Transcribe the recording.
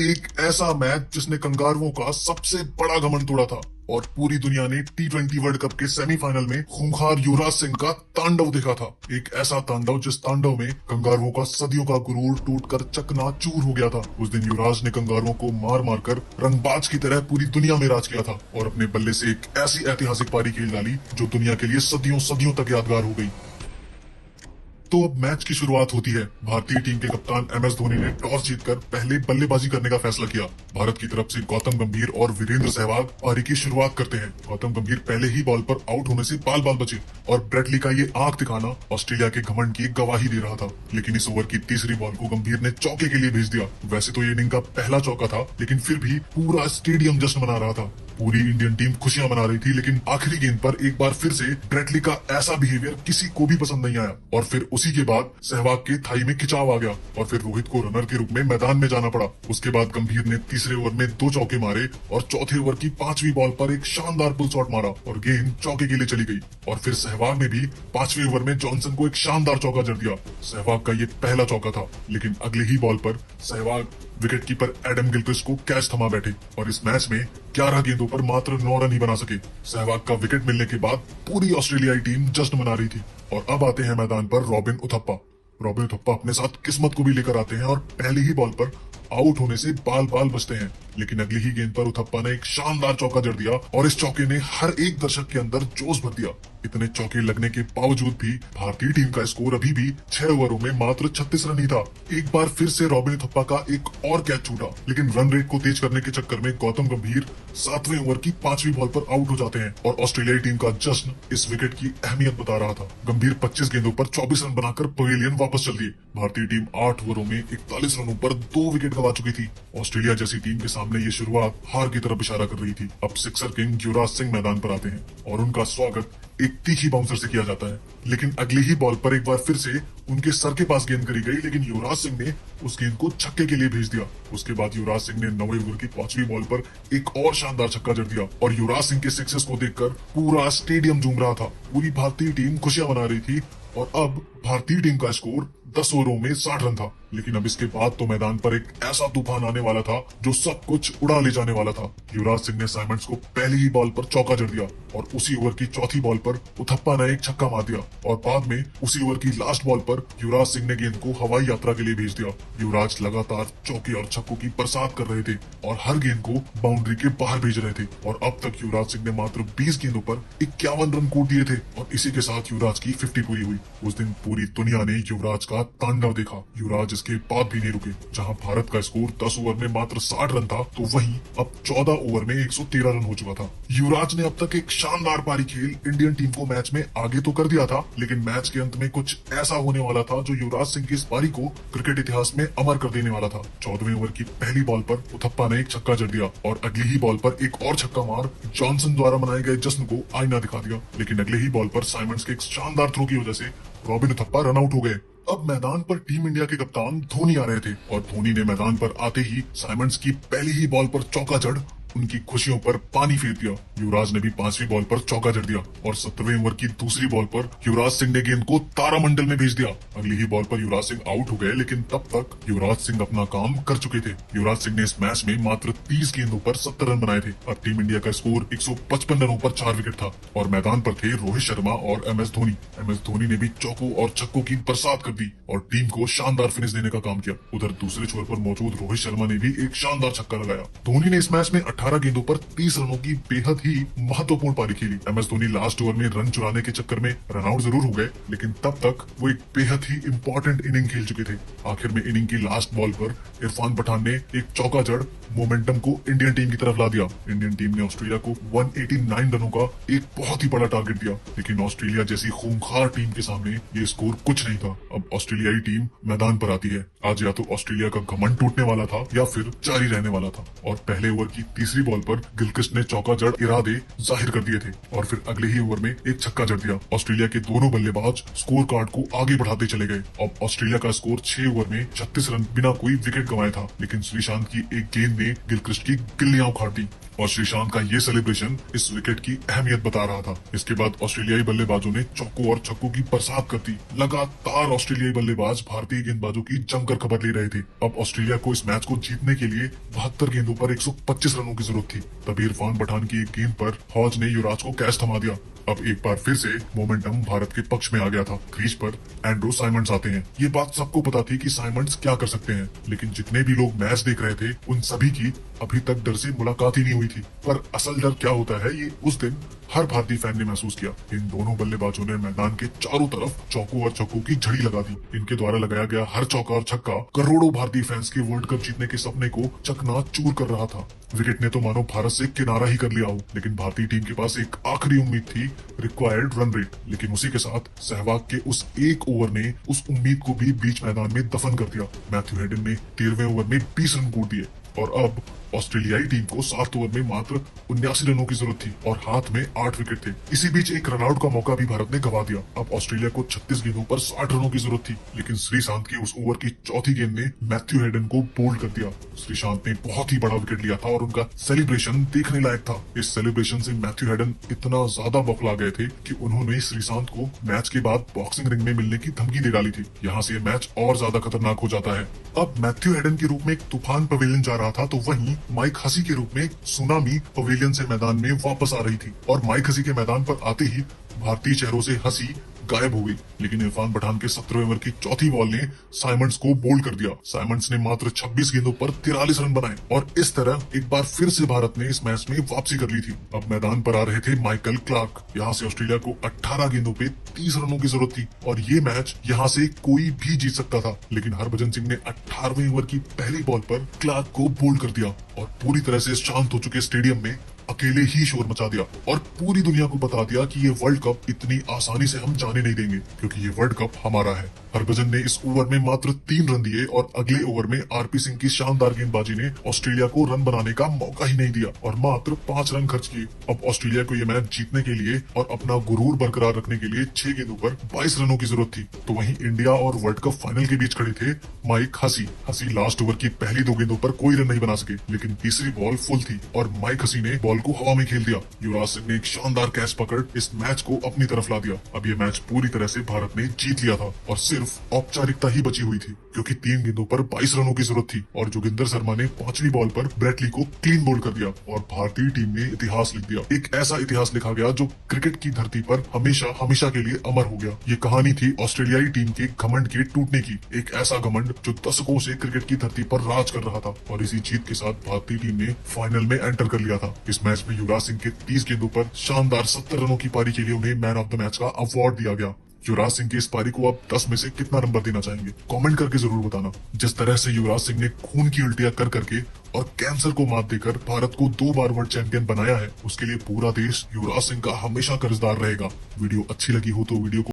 एक ऐसा मैच जिसने कंगारुओं का सबसे बड़ा घमंड तोड़ा था और पूरी दुनिया ने टी20 वर्ल्ड कप के सेमीफाइनल में खूंखार युवराज सिंह का तांडव देखा था। एक ऐसा तांडव जिस तांडव में कंगारुओं का सदियों का गुरूर टूटकर चकनाचूर हो गया था। उस दिन युवराज ने कंगारुओं को मार मार कर रंगबाज की तरह पूरी दुनिया में राज किया था और अपने बल्ले से एक ऐसी ऐतिहासिक पारी खेल डाली जो दुनिया के लिए सदियों सदियों तक यादगार हो गई। तो अब मैच की शुरुआत होती है। भारतीय टीम के कप्तान MS धोनी ने टॉस जीतकर पहले बल्लेबाजी करने का फैसला किया। भारत की तरफ से गौतम गंभीर और वीरेंद्र सहवाग पारी की शुरुआत करते हैं। गौतम गंभीर पहले ही बॉल पर आउट होने से बाल बाल बचे और ब्रेटली का ये आंख दिखाना ऑस्ट्रेलिया के घमंड की गवाही दे रहा था। लेकिन इस ओवर की तीसरी बॉल को गंभीर ने चौके के लिए भेज दिया। वैसे तो ये इनिंग का पहला चौका था, लेकिन फिर भी पूरा स्टेडियम जश्न मना रहा था। पूरी इंडियन टीम खुशियां मना रही थी, लेकिन आखिरी गेंद पर एक बार फिर से ब्रेटली का ऐसा बिहेवियर किसी को भी पसंद नहीं आया और फिर उसी के बाद सहवाग के थाई में खिंचाव आ गया और फिर रोहित को रनर के रूप में मैदान में जाना पड़ा। उसके बाद गंभीर ने तीसरे ओवर में 2 चौके मारे और चौथे ओवर की 5वीं बॉल पर एक शानदार पुल शॉट मारा और गेंद चौके के लिए चली गई। और फिर सहवाग ने भी 5वें ओवर में जॉनसन को एक शानदार चौका जड़ दिया। सहवाग का ये पहला चौका था, लेकिन अगले ही बॉल पर Sehwag wicket keeper Adam Gilchrist को कैच थमा बैठे और इस मैच में 11 गेंदों पर मात्र 9 रन ही बना सके। सहवाग का विकेट मिलने के बाद पूरी ऑस्ट्रेलियाई टीम जश्न मना रही थी। और अब आते हैं मैदान पर रॉबिन उथप्पा। रॉबिन उथप्पा अपने साथ किस्मत को भी लेकर आते हैं और पहली ही बॉल पर आउट होने से बाल बाल बचते हैं, लेकिन अगली ही गेंद पर उथप्पा ने एक शानदार चौका जड़ दिया और इस चौके ने हर एक दर्शक के अंदर जोश भर दिया। इतने चौके लगने के बावजूद भी भारतीय टीम का स्कोर अभी भी 6 ओवरों में मात्र 36 रन ही था। एक बार फिर से रॉबिन उथप्पा का एक और कैच छूटा, लेकिन रन रेट को तेज करने के चक्कर में गौतम गंभीर 7वें ओवर की 5वीं बॉल पर आउट हो जाते हैं और ऑस्ट्रेलियाई टीम का जश्न इस विकेट की अहमियत बता रहा था। गंभीर 25 गेंदों पर 24 रन बनाकर पवेलियन वापस चल दिए। भारतीय टीम 8 ओवरों में 41 रनों पर 2 विकेट गंवा चुकी थी। ऑस्ट्रेलिया जैसी टीम के सामने ये शुरुआत हार की तरफ इशारा कर रही थी। अब सिक्सर किंग युवराज सिंह मैदान पर आते हैं और उनका स्वागत एक तीखी बाउंसर से किया जाता है, लेकिन अगली ही बॉल पर एक बार फिर से उनके सर के पास गेंद करी गई, लेकिन युवराज सिंह ने उस गेंद को छक्के के लिए भेज दिया। उसके बाद युवराज सिंह ने 9वें ओवर की 5वीं बॉल पर एक और शानदार छक्का जड़ दिया और युवराज सिंह के सिक्सेस को देखकर पूरा स्टेडियम झूम रहा था। पूरी भारतीय टीम खुशियां मना रही थी और अब भारतीय टीम का स्कोर 10 ओवरों में 60 रन था। लेकिन अब इसके बाद तो मैदान पर एक ऐसा तूफान आने वाला था जो सब कुछ उड़ा ले जाने वाला था। युवराज सिंह ने साइमंड्स को पहली ही बॉल पर चौका जड़ दिया और उसी ओवर की चौथी बॉल पर उथप्पा ने एक छक्का मार दिया और बाद में उसी ओवर की लास्ट बॉल पर युवराज सिंह ने गेंद को हवाई यात्रा के लिए भेज दिया। युवराज लगातार चौके और छक्कों की बरसात कर रहे थे और हर गेंद को बाउंड्री के बाहर भेज रहे थे और अब तक युवराज सिंह ने मात्र 20 गेंदों पर 51 रन कूट दिए थे और इसी के साथ युवराज की 50 पूरी हुई। उस दिन पूरी दुनिया ने युवराज का तांडव देखा। युवराज इसके बाद भी नहीं रुके। जहां भारत का स्कोर 10 ओवर में मात्र 60 रन था, तो वहीं अब 14 ओवर में 113 रन हो चुका था। युवराज ने अब तक एक शानदार पारी खेल इंडियन टीम को मैच में आगे तो कर दिया था, लेकिन मैच के अंत में कुछ ऐसा होने वाला था जो युवराज सिंह की इस पारी को क्रिकेट इतिहास में अमर कर देने वाला था। 14वें ओवर की पहली बॉल पर उथप्पा ने एक छक्का जड़ दिया और अगली ही बॉल पर एक और छक्का मार जॉनसन द्वारा मनाए गए जश्न को आईना दिखा दिया। लेकिन अगले ही बॉल पर साइमंड्स के एक शानदार थ्रो की वजह से रॉबिन उथप्पा रन आउट हो गए। अब मैदान पर टीम इंडिया के कप्तान धोनी आ रहे थे और धोनी ने मैदान पर आते ही साइमंड्स की पहली ही बॉल पर चौका जड़ उनकी खुशियों पर पानी फेर दिया। युवराज ने भी 5वीं बॉल पर चौका जड़ दिया और 17वें ओवर की दूसरी बॉल पर युवराज सिंह ने गेंद को तारामंडल में भेज दिया। अगली ही बॉल पर युवराज सिंह आउट हो गए, लेकिन तब तक युवराज सिंह अपना काम कर चुके थे। युवराज सिंह ने इस मैच में मात्र 30 गेंदों पर 70 रन बनाए थे। अब टीम इंडिया का स्कोर 155 रनों पर 4 विकेट था और मैदान पर थे रोहित शर्मा और MS धोनी। MS धोनी ने भी चौकों और छक्कों की बरसात कर दी और टीम को शानदार फिनिश देने का काम किया। उधर दूसरे छोर पर मौजूद रोहित शर्मा ने भी एक शानदार छक्का लगाया। धोनी ने इस मैच में 18 गेंदों पर 30 रनों की बेहद ही महत्वपूर्ण पारी खेली। MS धोनी लास्ट ओवर में रन चुराने के चक्कर में रन आउट जरूर हो गए, लेकिन तब तक वो एक बेहद ही इंपॉर्टेंट इनिंग खेल चुके थे। आखिर में इनिंग की लास्ट बॉल पर इरफान पठान ने एक चौका जड़ मोमेंटम को इंडियन टीम की तरफ ला दिया। इंडियन टीम ने ऑस्ट्रेलिया को 189 रनों का एक बहुत ही बड़ा टारगेट दिया, लेकिन ऑस्ट्रेलिया जैसी खूंखार टीम के सामने ये स्कोर कुछ नहीं था। अब ऑस्ट्रेलियाई टीम मैदान पर आती है। आज या तो ऑस्ट्रेलिया का घमंड टूटने वाला था या फिर जारी रहने वाला था और पहले ओवर की तीसरी बॉल पर गिलक्रिस्ट ने चौका जड़ इरादे जाहिर कर दिए थे और फिर अगले ही ओवर में एक छक्का जड़ दिया। ऑस्ट्रेलिया के दोनों बल्लेबाज स्कोर कार्ड को आगे बढ़ाते चले गए। अब ऑस्ट्रेलिया का स्कोर 6 ओवर में 36 रन बिना कोई विकेट गंवाए था, लेकिन श्रीशांत की एक गेंद ने गिलक्रिस्ट की गिल्लियां उखाड़ दी और श्रीशांत का ये सेलिब्रेशन इस विकेट की अहमियत बता रहा था। इसके बाद ऑस्ट्रेलियाई बल्लेबाजों ने चौकों और छक्कों की बरसात कर दी। लगातार ऑस्ट्रेलियाई बल्लेबाज भारतीय गेंदबाजों की जमकर खबर ले रहे थे। अब ऑस्ट्रेलिया को इस मैच को जीतने के लिए 72 गेंदों पर 125 रनों की जरूरत थी। तभी इरफान पठान की एक गेंद पर हॉज ने युवराज को कैच थमा दिया। अब एक बार फिर से मोमेंटम भारत के पक्ष में आ गया था। क्रीज पर एंड्रू साइमंड्स आते हैं। ये बात सबको पता थी कि साइमंड्स क्या कर सकते हैं, लेकिन जितने भी लोग मैच देख रहे थे उन सभी की अभी तक डर से मुलाकात ही नहीं हुई थी। पर असल डर क्या होता है ये उस दिन हर भारतीय फैन ने महसूस किया। इन दोनों बल्लेबाजों ने मैदान के चारों तरफ चौकों और छक्कों की झड़ी लगा दी। इनके द्वारा लगाया गया हर चौका और छक्का करोड़ों भारतीय फैंस के वर्ल्ड कप जीतने के सपने को चकनाचूर कर रहा था। विकेट ने तो मानो भारत से किनारा ही कर लिया हो, लेकिन भारतीय टीम के पास एक आखिरी उम्मीद थी, रिक्वायर्ड रन रेट। लेकिन उसी के साथ सहवाग के उस एक ओवर ने उस उम्मीद को भी बीच मैदान में दफन कर दिया। मैथ्यू हेडन ने 13वें ओवर में 20 रन कूट दिए और अब ऑस्ट्रेलियाई टीम को 7 ओवर में मात्र 79 रनों की जरूरत थी और हाथ में 8 विकेट थे। इसी बीच एक रनआउट का मौका भी भारत ने गंवा दिया। अब ऑस्ट्रेलिया को 36 गेंदों पर 60 रनों की जरूरत थी, लेकिन श्रीशांत की उस ओवर की चौथी गेंद ने मैथ्यू हेडन को बोल्ड कर दिया। श्रीशांत ने बहुत ही बड़ा विकेट लिया था और उनका सेलिब्रेशन देखने लायक था। इस सेलिब्रेशन से मैथ्यू हेडन इतना ज्यादा बौखला गए थे कि उन्होंने श्रीशांत को मैच के बाद बॉक्सिंग रिंग में मिलने की धमकी दे डाली थी। यहाँ से मैच और ज्यादा खतरनाक हो जाता है। अब मैथ्यू हेडन के रूप में एक तूफान पवेलियन जा रहा था, तो वहीं माइक हसी के रूप में सुनामी पवेलियन से मैदान में वापस आ रही थी। और माइक हसी के मैदान पर आते ही भारतीय चेहरों से हंसी गायब हो गई। लेकिन इरफान पठान के 17वें ओवर की चौथी बॉल ने साइमंड्स को बोल्ड कर दिया। साइमंड्स ने मात्र 26 गेंदों पर 43 रन बनाए और इस तरह एक बार फिर से भारत ने इस मैच में वापसी कर ली थी। अब मैदान पर आ रहे थे माइकल क्लार्क। यहाँ से ऑस्ट्रेलिया को 18 गेंदों पे 30 रनों की जरूरत थी और ये मैच यहाँ से कोई भी जीत सकता था। लेकिन हरभजन सिंह ने 18वें ओवर की पहली बॉल पर क्लार्क को बोल्ड कर दिया और पूरी तरह से शांत हो चुके स्टेडियम में अकेले ही शोर मचा दिया और पूरी दुनिया को बता दिया कि ये वर्ल्ड कप इतनी आसानी से हम जाने नहीं देंगे, क्योंकि ये वर्ल्ड कप हमारा है। हरभजन ने इस ओवर में मात्र 3 रन दिए और अगले ओवर में आरपी सिंह की शानदार गेंदबाजी ने ऑस्ट्रेलिया को रन बनाने का मौका ही नहीं दिया और मात्र 5 रन खर्च किए। अब ऑस्ट्रेलिया को यह मैच जीतने के लिए और अपना गुरूर बरकरार रखने के लिए 6 गेंदों पर 22 रनों की जरूरत थी। तो वहीं इंडिया और वर्ल्ड कप फाइनल के बीच खड़े थे माइक हसी। हसी लास्ट ओवर की पहली 2 गेंदों पर कोई रन नहीं बना सके, लेकिन तीसरी बॉल फुल थी और माइक हसी ने बॉल को हवा में खेल दिया। युवराज सिंह ने एक शानदार कैच पकड़ इस मैच को अपनी तरफ ला दिया। अब ये मैच पूरी तरह से भारत ने जीत लिया था और सिर्फ औपचारिकता ही बची हुई थी, क्योंकि 3 गेंदों पर 22 रनों की जरूरत थी और जोगिंदर शर्मा ने 5वीं बॉल पर ब्रेटली को क्लीन बोल्ड कर दिया और भारतीय टीम ने इतिहास लिख दिया। एक ऐसा इतिहास लिखा गया जो क्रिकेट की धरती पर हमेशा हमेशा के लिए अमर हो गया। ये कहानी थी ऑस्ट्रेलियाई टीम के घमंड के टूटने की। एक ऐसा घमंड जो दशकों से क्रिकेट की धरती पर राज कर रहा था और इसी जीत के साथ भारतीय टीम ने फाइनल में एंटर कर लिया था। इस मैच में युवराज सिंह के 30 गेंदों पर शानदार 70 रनों की पारी के लिए उन्हें मैन ऑफ द मैच का अवार्ड दिया गया। युवराज सिंह की इस पारी को आप 10 में से कितना नंबर देना चाहेंगे? कमेंट करके जरूर बताना। जिस तरह से युवराज सिंह ने खून की उल्टियां कर करके और कैंसर को मात देकर भारत को 2 बार वर्ल्ड चैंपियन बनाया है, उसके लिए पूरा देश युवराज सिंह का हमेशा कर्जदार रहेगा। वीडियो अच्छी लगी हो तो वीडियो को